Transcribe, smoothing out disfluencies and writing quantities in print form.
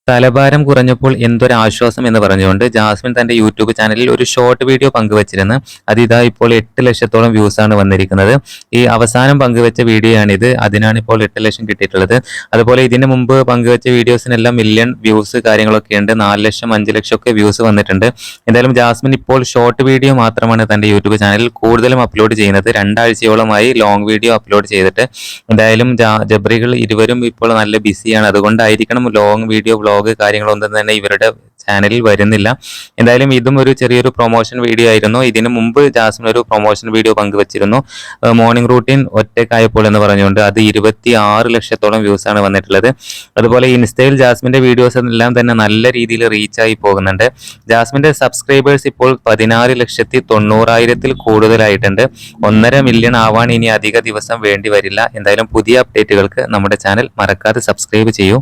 തലഭാരം കുറഞ്ഞപ്പോൾ എന്തൊരാശ്വാസം എന്ന് പറഞ്ഞുകൊണ്ട് ജാസ്മിൻ തന്റെ യൂട്യൂബ് ചാനലിൽ ഒരു ഷോർട്ട് വീഡിയോ പങ്കുവച്ചിരുന്നു. അത് ഇതാ ഇപ്പോൾ 8 ലക്ഷത്തോളം വ്യൂസ് ആണ് വന്നിരിക്കുന്നത്. ഈ അവസാനം പങ്കുവച്ച വീഡിയോ ആണിത്. അതിനാണ് ഇപ്പോൾ 8 ലക്ഷം കിട്ടിയിട്ടുള്ളത്. അതുപോലെ ഇതിന് മുമ്പ് പങ്കുവച്ച വീഡിയോസിനെല്ലാം മില്യൺ വ്യൂസ് കാര്യങ്ങളൊക്കെ ഉണ്ട്. 4 ലക്ഷം 5 ലക്ഷം ഒക്കെ വ്യൂസ് വന്നിട്ടുണ്ട്. എന്തായാലും ജാസ്മിൻ ഇപ്പോൾ ഷോർട്ട് വീഡിയോ മാത്രമാണ് തന്റെ യൂട്യൂബ് ചാനലിൽ കൂടുതലും അപ്ലോഡ് ചെയ്യുന്നത്. 2 ആഴ്ചയോളമായി ലോങ് വീഡിയോ അപ്ലോഡ് ചെയ്തിട്ട്. എന്തായാലും ജബ്രികൾ ഇരുവരും ഇപ്പോൾ നല്ല ബിസിയാണ്. അതുകൊണ്ടായിരിക്കണം ലോങ് വീഡിയോ വ്ലോഗ് കാര്യങ്ങളൊന്നും തന്നെ ഇവരുടെ ചാനലിൽ വരുന്നില്ല. എന്തായാലും ഇതും ഒരു ചെറിയൊരു പ്രൊമോഷൻ വീഡിയോ ആയിരുന്നു. ഇതിനു മുമ്പ് ജാസ്മിൻ ഒരു പ്രൊമോഷൻ വീഡിയോ പങ്കുവച്ചിരുന്നു, മോർണിംഗ് റൂട്ടീൻ ഒറ്റക്കായപ്പോൾ എന്ന് പറഞ്ഞുകൊണ്ട്. അത് 26 ലക്ഷത്തോളം വ്യൂസ് ആണ് വന്നിട്ടുള്ളത്. അതുപോലെ ഇൻസ്റ്റയിൽ ജാസ്മിന്റെ വീഡിയോസ് എല്ലാം തന്നെ നല്ല രീതിയിൽ റീച്ചായി പോകുന്നുണ്ട്. ജാസ്മിന്റെ സബ്സ്ക്രൈബേഴ്സ് ഇപ്പോൾ 14,90,000 കൂടുതലായിട്ടുണ്ട്. 1.5 മില്യൺ ആവാൻ ഇനി അധിക ദിവസം വേണ്ടി വരില്ല. എന്തായാലും പുതിയ അപ്ഡേറ്റുകൾക്ക് നമ്മുടെ ചാനൽ മറക്കാതെ സബ്സ്ക്രൈബ് ചെയ്യൂ.